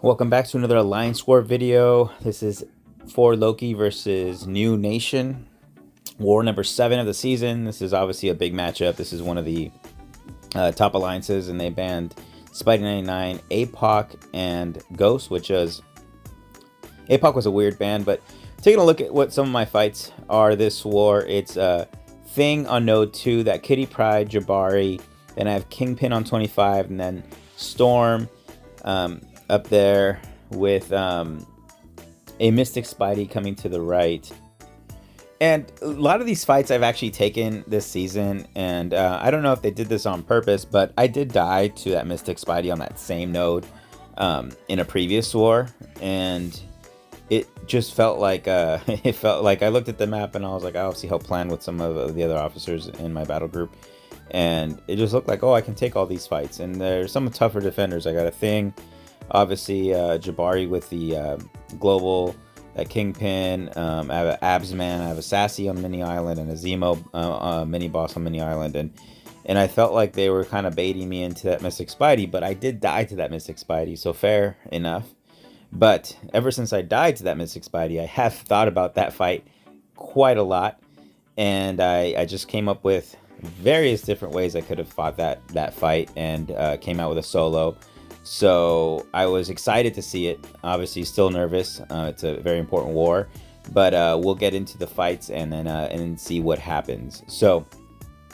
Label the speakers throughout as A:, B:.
A: Welcome back to another Alliance War video. This is for Loki versus NeWn War number 7 of the season. This is obviously a big matchup. This is one of the top alliances, and they banned Spidey 99, APOC, and Ghost, which is... APOC was a weird ban, but taking a look at what some of my fights are this war, it's Thing on Node 2, that Kitty Pryde, Jabari, then I have Kingpin on 25, and then Storm up there with a Mystic Spidey coming to the right. And a lot of these fights I've actually taken this season, and I don't know if they did this on purpose, but I did die to that Mystic Spidey on that same node in a previous war, and it just felt like it felt like I looked at the map and I was like, I obviously helped plan with some of the other officers in my battle group, and it just looked like, oh, I can take all these fights. And there's some tougher defenders. I got a Thing, obviously Jabari with the global, Kingpin, I have an Absman, I have a Sassy on Mini Island, and a Zemo mini boss on Mini Island, and I felt like they were kind of baiting me into that Mystic Spidey, but I did die to that Mystic Spidey, so fair enough. But ever since I died to that Mystic Spidey, I have thought about that fight quite a lot, and I just came up with various different ways I could have fought that fight, and came out with a solo. So I was excited to see it. Obviously still nervous. It's a very important war, but we'll get into the fights and then see what happens. So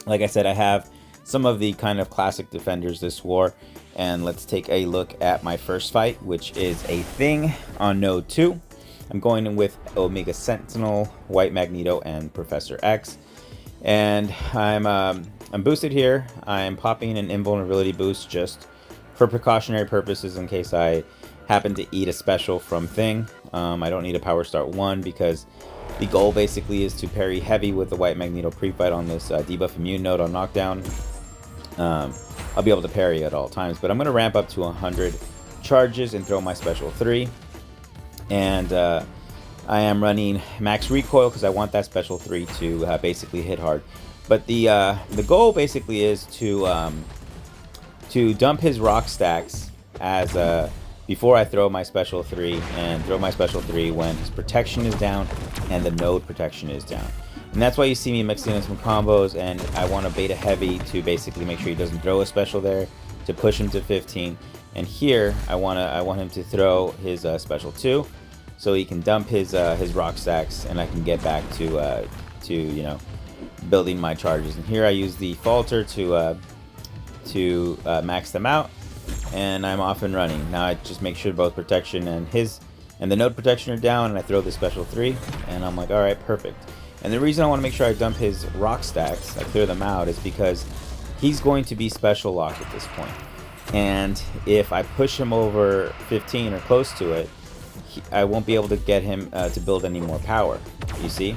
A: like I said, I have some of the kind of classic defenders this war, and let's take a look at my first fight, which is a Thing on Node 2. I'm going in with Omega Sentinel, White Magneto, and Professor X, and I'm boosted here. I'm popping an invulnerability boost just for precautionary purposes in case I happen to eat a special from Thing. I don't need a power start 1 because the goal basically is to parry heavy with the White Magneto pre-fight on this debuff immune node on knockdown. I'll be able to parry at all times, but I'm going to ramp up to 100 charges and throw my special 3. And I am running max recoil because I want that special 3 to basically hit hard. But the goal basically is to dump his rock stacks as before I throw my special 3, and throw my special 3 when his protection is down and the node protection is down. And that's why you see me mixing in some combos, and I want to beta heavy to basically make sure he doesn't throw a special there to push him to 15. And here I want him to throw his special 2 so he can dump his rock stacks, and I can get back to you know, building my charges. And here I use the falter to max them out, and I'm off and running. Now I just make sure both protection and the node protection are down, and I throw the special 3, and I'm like, all right, perfect. And the reason I want to make sure I dump his rock stacks, I clear them out, is because he's going to be special locked at this point. And if I push him over 15 or close to it, I won't be able to get him to build any more power, you see?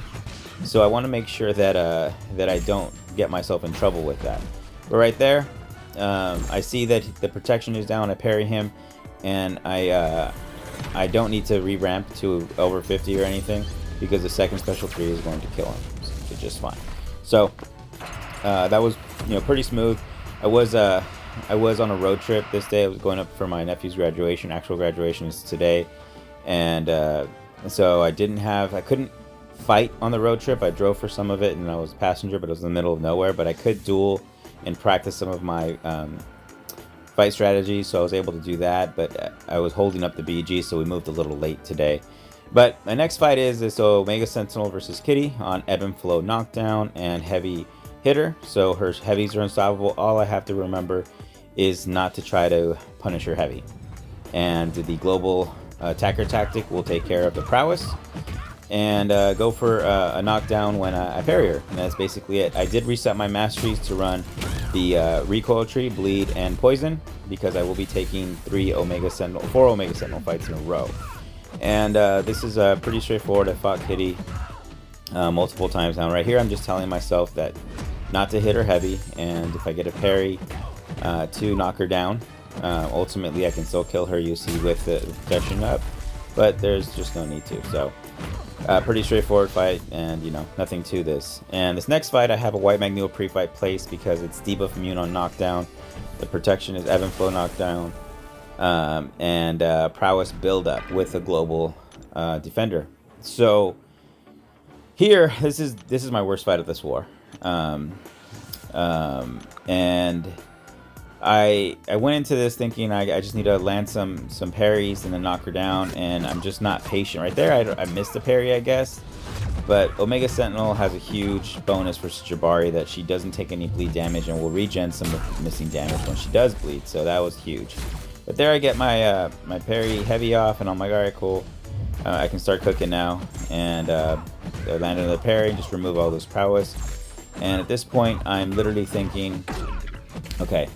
A: So I want to make sure that that I don't get myself in trouble with that. But right there, I see that the protection is down, I parry him, and I don't need to re-ramp to over 50 or anything, because the second special 3 is going to kill him just fine. So that was, you know, pretty smooth. I was on a road trip this day. I was going up for my nephew's graduation. Actual graduation is today, and so I couldn't fight on the road trip. I drove for some of it, and I was a passenger, but it was in the middle of nowhere. But I could duel and practice some of my fight strategies, so I was able to do that. But I was holding up the BG, so we moved a little late today. But my next fight is this Omega Sentinel versus Kitty on Ebb and Flow Knockdown and Heavy Hitter. So her heavies are unstoppable. All I have to remember is not to try to punish her heavy. And the global attacker tactic will take care of the prowess. And go for a knockdown when I parry her. And that's basically it. I did reset my masteries to run the recoil tree, bleed, and poison, because I will be taking 4 Omega Sentinel fights in a row. And this is pretty straightforward. I fought Kitty multiple times now. Right here, I'm just telling myself that not to hit her heavy, and if I get a parry to knock her down, ultimately I can still kill her, you see, with the protection up, but there's just no need to. So pretty straightforward fight, and you know, nothing to this. And this next fight, I have a White Magneto pre-fight place because it's debuff immune on knockdown. The protection is Ebb and Flow knockdown. and prowess build-up with a global defender. So here, this is my worst fight of this war. And I went into this thinking I just need to land some parries and then knock her down, and I'm just not patient right there. I missed the parry, I guess. But Omega Sentinel has a huge bonus versus Jabari that she doesn't take any bleed damage and will regen some of the missing damage when she does bleed, so that was huge. But there I get my my parry heavy off, and I'm like, alright, cool. I can start cooking now, and I land another parry and just remove all those prowess. And at this point, I'm literally thinking, okay,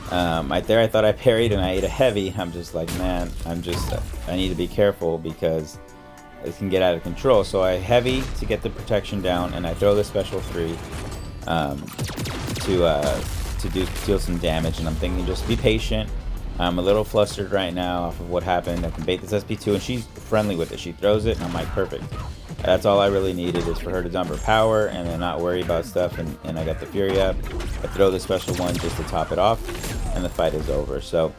A: right there I thought I parried and I ate a heavy. I'm just like, man, I need to be careful because it can get out of control. So I heavy to get the protection down, and I throw the special 3 to deal some damage. And I'm thinking, just be patient. I'm a little flustered right now off of what happened. I can bait this SP2, and she's friendly with it. She throws it, and I'm like, perfect. That's all I really needed, is for her to dump her power and then not worry about stuff. And I got the Fury up. I throw the special 1 just to top it off, and the fight is over. So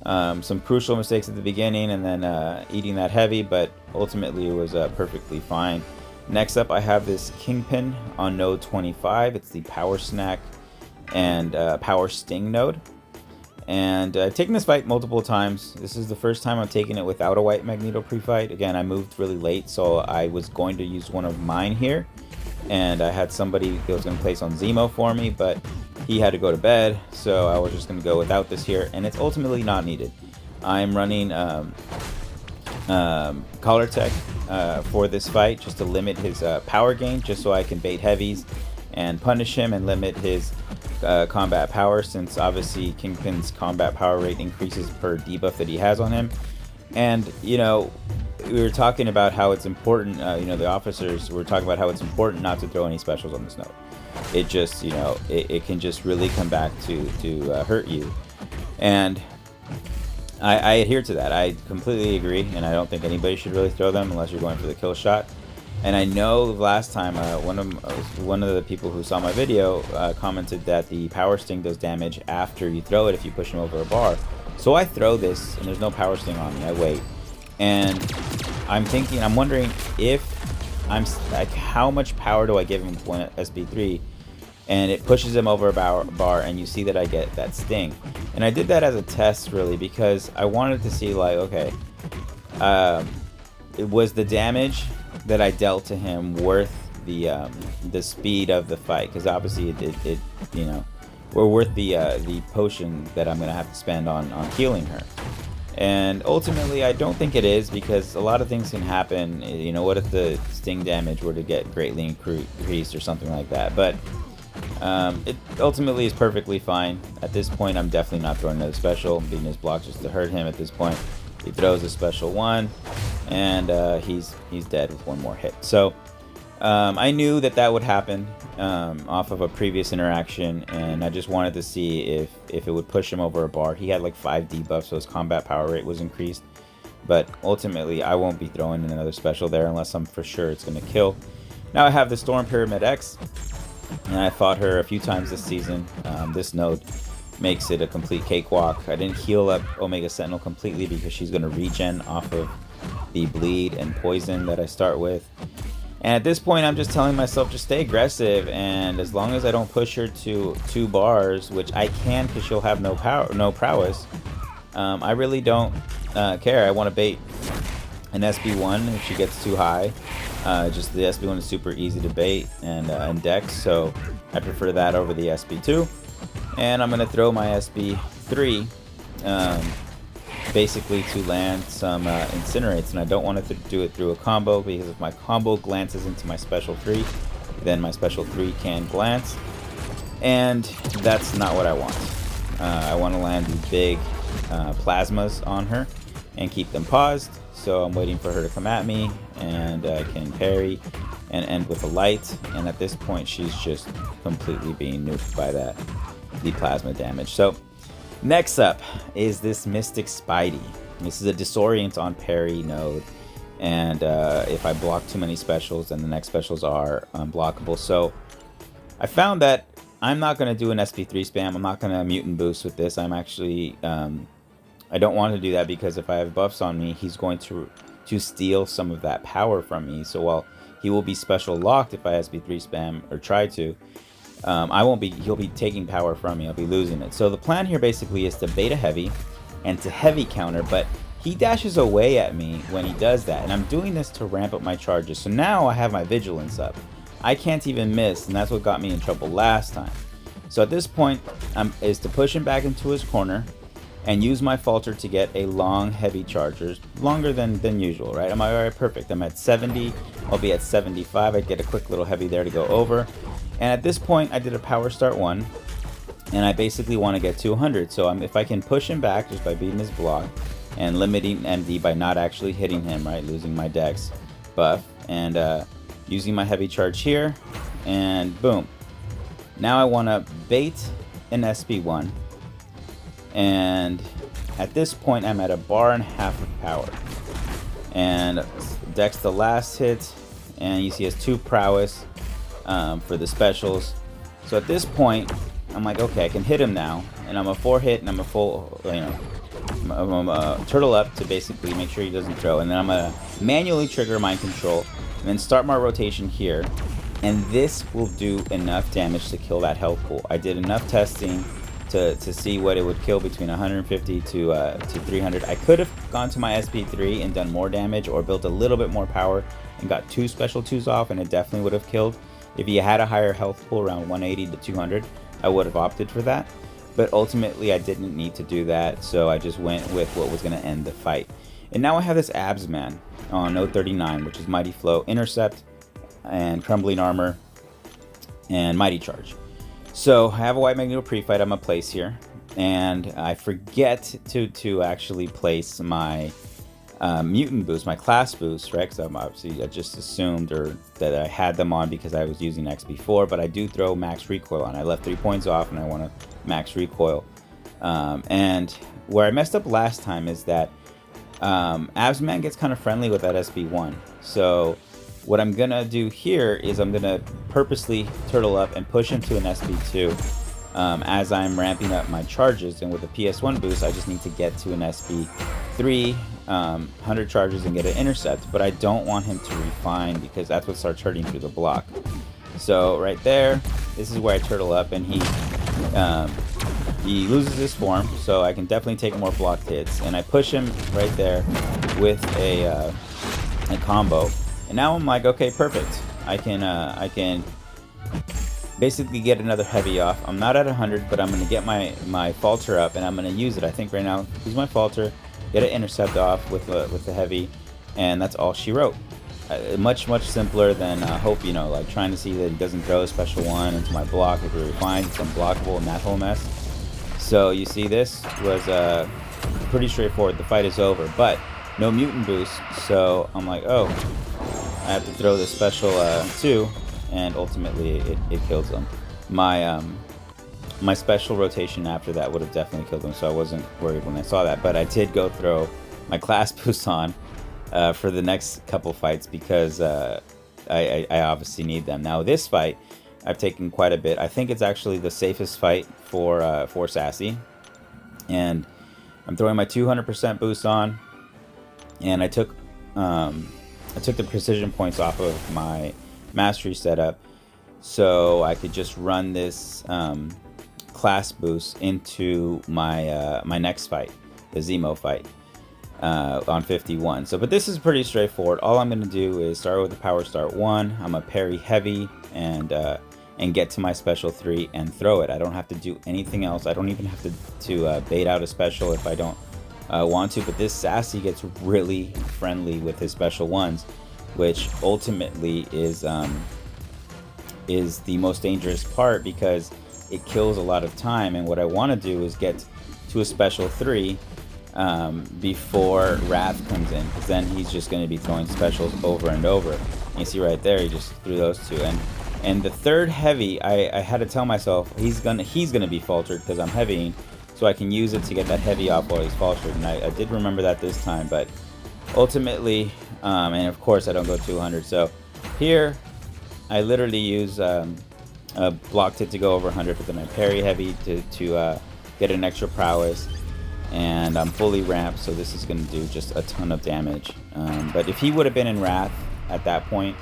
A: some crucial mistakes at the beginning, and then eating that heavy, but ultimately it was perfectly fine. Next up, I have this Kingpin on node 25. It's the Power Snack and Power Sting node. And I've taken this fight multiple times. This is the first time I'm taking it without a white Magneto pre-fight. Again, I moved really late, so I was going to use one of mine here. And I had somebody that was going to place on Zemo for me, but he had to go to bed, so I was just going to go without this here. And it's ultimately not needed. I'm running Collar Tech for this fight, just to limit his power gain, just so I can bait heavies and punish him and limit his combat power, since obviously Kingpin's combat power rate increases per debuff that he has on him. And you know, we were talking about how it's important, you know, the officers were talking about how it's important not to throw any specials on this node. It just, you know, it can just really come back to hurt you. And I adhere to that. I completely agree, and I don't think anybody should really throw them unless you're going for the kill shot. And I know last time one of the people who saw my video commented that the Power Sting does damage after you throw it if you push him over a bar. So I throw this, and there's no Power Sting on me. I wait, and I'm wondering if I'm like, how much power do I give him with one SB3, and it pushes him over a bar, and you see that I get that sting. And I did that as a test, really, because I wanted to see, like, okay, it was the damage that I dealt to him worth the speed of the fight, because obviously it you know, we're worth the potion that I'm gonna have to spend on healing her. And ultimately I don't think it is, because a lot of things can happen. You know, what if the sting damage were to get greatly increased or something like that? But it ultimately is perfectly fine. At this point, I'm definitely not throwing another special. I'm beating his block just to hurt him at this point. He throws a special 1, and he's dead with 1 more hit. So I knew that would happen off of a previous interaction, and I just wanted to see if it would push him over a bar. He had like 5 debuffs, so his combat power rate was increased. But ultimately, I won't be throwing in another special there unless I'm for sure it's going to kill. Now I have the Storm Pyramid X, and I fought her a few times this season. This node makes it a complete cakewalk. I didn't heal up Omega Sentinel completely because she's going to regen off of the bleed and poison that I start with. And at this point, I'm just telling myself, just stay aggressive, and as long as I don't push her to 2 bars, which I can because she'll have no prowess, I really don't care. I want to bait an SB1 if she gets too high. Just the SB1 is super easy to bait and dex, so I prefer that over the SB2. And I'm going to throw my SB3 basically to land some incinerates, and I don't want to do it through a combo, because if my combo glances into my special 3, then my special 3 can glance, and that's not what I want. I want to land these big plasmas on her and keep them paused, so I'm waiting for her to come at me, and I can parry and end with a light. And at this point, she's just completely being nuked by the plasma damage. So next up is this Mystic Spidey. This is a Disorient on parry node, and if I block too many specials, then the next specials are unblockable. So I found that I'm not going to do an SP3 spam. I'm not going to mutant boost with this. I'm actually I don't want to do that because if I have buffs on me, he's going to steal some of that power from me. So while he will be special locked if I SP3 spam or try to, I won't be. He'll be taking power from me. I'll be losing it. So the plan here basically is to bait a heavy and to heavy counter, but he dashes away at me when he does that, and I'm doing this to ramp up my charges. So now I have my vigilance up. I can't even miss, and that's what got me in trouble last time. So at this point, is to push him back into his corner and use my falter to get a long heavy charger, longer than usual, right? I'm like, all right, perfect. I'm at 70. I'll be at 75. I get a quick little heavy there to go over. And at this point, I did a power start 1, and I basically want to get to 100. So if I can push him back just by beating his block and limiting MD by not actually hitting him, right, losing my dex buff, and using my heavy charge here, and boom. Now I want to bait an SP1, and at this point I'm at a bar and a half of power, and dex the last hit, and you see he has 2 prowess for the specials. So at this point I'm like, okay, I can hit him now, and I'm a 4 hit, and I'm a full, you know, I'm a turtle up to basically make sure he doesn't throw, and then I'm gonna manually trigger mind control and then start my rotation here, and this will do enough damage to kill that health pool. I did enough testing to see what it would kill between 150 to 300. I could have gone to my SP3 and done more damage, or built a little bit more power and got 2 special 2s off, and it definitely would have killed. If he had a higher health pool around 180 to 200, I would have opted for that. But ultimately I didn't need to do that, so I just went with what was going to end the fight. And now I have this abs man on 039, which is Mighty Flow, Intercept, and Crumbling Armor, and Mighty Charge. So I have a White Magneto pre-fight I'm going to place here, and I forget to actually place my mutant boost, my class boost, right? Because I just assumed that I had them on because I was using X before, but I do throw max recoil on. I left 3 points off, and I want to max recoil. And where I messed up last time is that Absman gets kind of friendly with that SB1. So what I'm gonna do here is I'm gonna purposely turtle up and push into an SB2 as I'm ramping up my charges, and with a PS1 boost I just need to get to an SB3 100 charges and get an intercept, but I don't want him to refine because that's what starts hurting through the block. So right there, this is where I turtle up, and he loses his form, so I can definitely take more blocked hits, and I push him right there with a combo, and now I'm like, okay, perfect. I can basically get another heavy off. I'm not at 100, but I'm gonna get my falter up, and I'm gonna use it. I think right now use my falter, get an intercept off with the heavy, and that's all she wrote. Much simpler than hope, you know, like trying to see that he doesn't throw a special 1 into my block. If it refines, it's unblockable and that whole mess. So you see, this was pretty straightforward. The fight is over, but no mutant boost, so I'm like, oh, I have to throw this special 2, and ultimately it kills him. My special rotation after that would have definitely killed him, so I wasn't worried when I saw that. But I did go throw my class boost on for the next couple fights because I obviously need them. Now this fight, I've taken quite a bit. I think it's actually the safest fight for Sassy, and I'm throwing my 200% boost on, and I took the precision points off of my mastery setup, so I could just run this class boost into my my next fight, the Zemo fight, on 51. So, but this is pretty straightforward. All I'm going to do is start with the power start 1. I'm a parry heavy and get to my special 3 and throw it. I don't have to do anything else. I don't even have to bait out a special if I don't want to. But this Sassy gets really friendly with his special 1s, which ultimately is the most dangerous part because it kills a lot of time. And what I want to do is get to a special 3 before Wrath comes in, because then he's just going to be throwing specials over and over. And you see right there, he just threw those 2. And the third heavy, I had to tell myself he's gonna be faltered because I'm heavying, so I can use it to get that heavy off while he's faltered. And I did remember that this time, but ultimately, and of course I don't go 200. So here, I literally use a blocked hit to go over 100, but then I parry heavy to get an extra prowess. and I'm fully ramped, so this is going to do just a ton of damage. But if he would have been in Wrath at that point,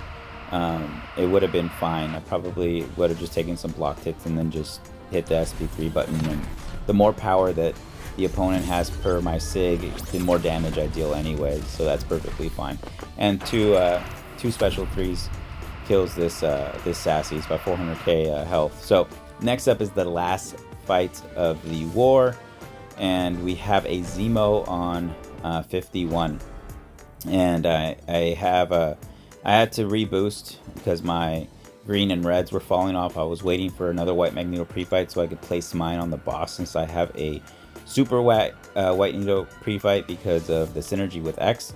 A: it would have been fine. I probably would have just taken some block hits and then just hit the SP3 button. And the more power that the opponent has per my SIG, the more damage I deal anyway, so that's perfectly fine. And two special 3s kills this Sassy. It's about 400k health. So next up is the last fight of the war, and we have a Zemo on 51. And I had to reboost because my green and reds were falling off. I was waiting for another white Magneto pre-fight so I could place mine on the boss, since I have a super white Magneto pre-fight because of the synergy with X.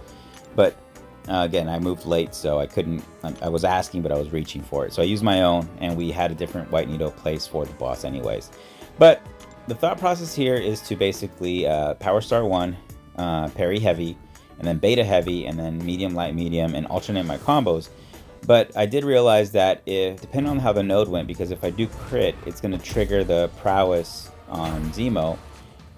A: But again, I moved late, so I couldn't. I was asking, but I was reaching for it. So I used my own, and we had a different white Magneto place for the boss anyways. But the thought process here is to basically Power Star 1, parry heavy, and then beta heavy, and then medium, light, medium, and alternate my combos. But I did realize that depending on how the node went, because if I do crit, it's going to trigger the prowess on Zemo,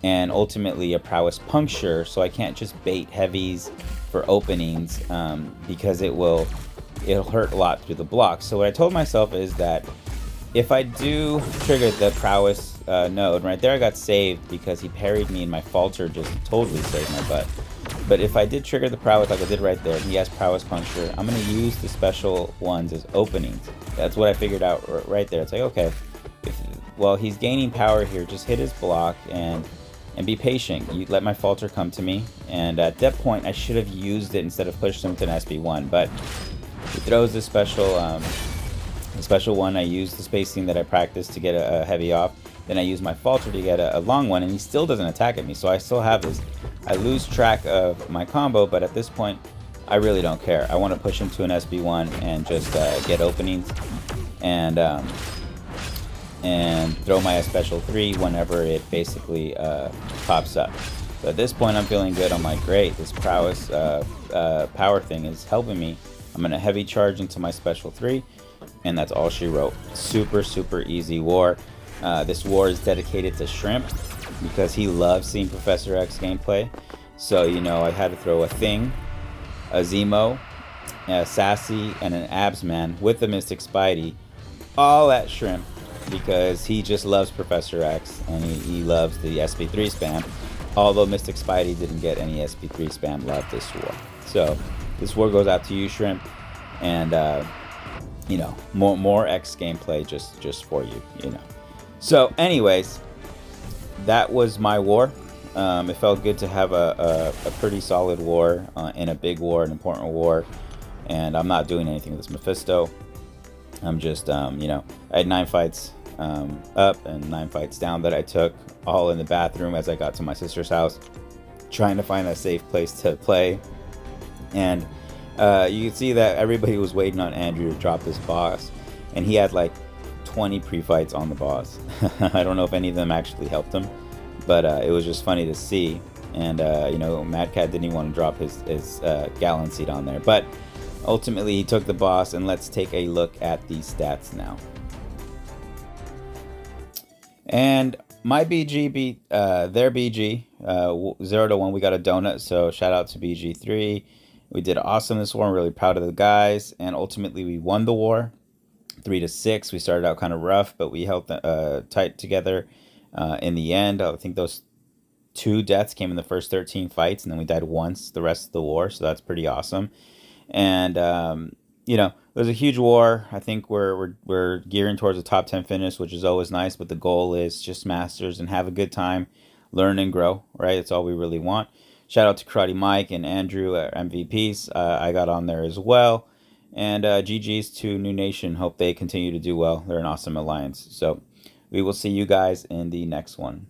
A: and ultimately a prowess puncture, so I can't just bait heavies for openings, because it'll hurt a lot through the block. So what I told myself is that if I do trigger the prowess node, right there I got saved because he parried me and my falter just totally saved my butt. But if I did trigger the prowess like I did right there, he has prowess puncture, I'm going to use the special ones as openings. That's what I figured out right there. It's like, okay, well, he's gaining power here, just hit his block and be patient. You let my falter come to me, and at that point I should have used it instead of pushed him to an SB1. But he throws this special one. I use the spacing that I practiced to get a heavy off. Then I use my falter to get a long one, and he still doesn't attack at me. So I still have this. I lose track of my combo, but at this point, I really don't care. I want to push him to an SB1 and just get openings and throw my special 3 whenever it basically pops up. So at this point, I'm feeling good. I'm like, great, this prowess power thing is helping me. I'm going to heavy charge into my special 3, and that's all she wrote. Super, super easy war. This war is dedicated to Shrimp because he loves seeing Professor X gameplay. So, you know, I had to throw a Thing, a Zemo, a Sassy, and an Absman with the Mystic Spidey, all at Shrimp, because he just loves Professor X and he loves the SP3 spam. Although Mystic Spidey didn't get any SP3 spam love this war. So this war goes out to you, Shrimp, and you know, more X gameplay just for you, you know. So anyways, that was my war. It felt good to have a pretty solid war in a big war, an important war, and I'm not doing anything with this Mephisto. I'm just, you know, I had 9 fights up and 9 fights down that I took, all in the bathroom as I got to my sister's house, trying to find a safe place to play. And you can see that everybody was waiting on Andrew to drop this boss, and he had like 20 pre-fights on the boss. I don't know if any of them actually helped him, but it was just funny to see. And you know, Mad Cat didn't even want to drop his Gallon Seed on there, but ultimately he took the boss. And let's take a look at the stats now. And my BG beat their BG 0-1. We got a donut, so shout out to BG3. We did awesome this war. I'm really proud of the guys, and ultimately we won the war 3-6. We started out kind of rough, but we held tight together in the end. I think those 2 deaths came in the first 13 fights, and then we died once the rest of the war, so that's pretty awesome. And you know, it was a huge war. I think we're gearing towards a top 10 finish, which is always nice, but the goal is just masters and have a good time, learn and grow, right? That's all we really want. Shout out to Karate Mike and Andrew, MVPs. I got on there as well. And GG's to New Nation. Hope they continue to do well. They're an awesome alliance. So we will see you guys in the next one.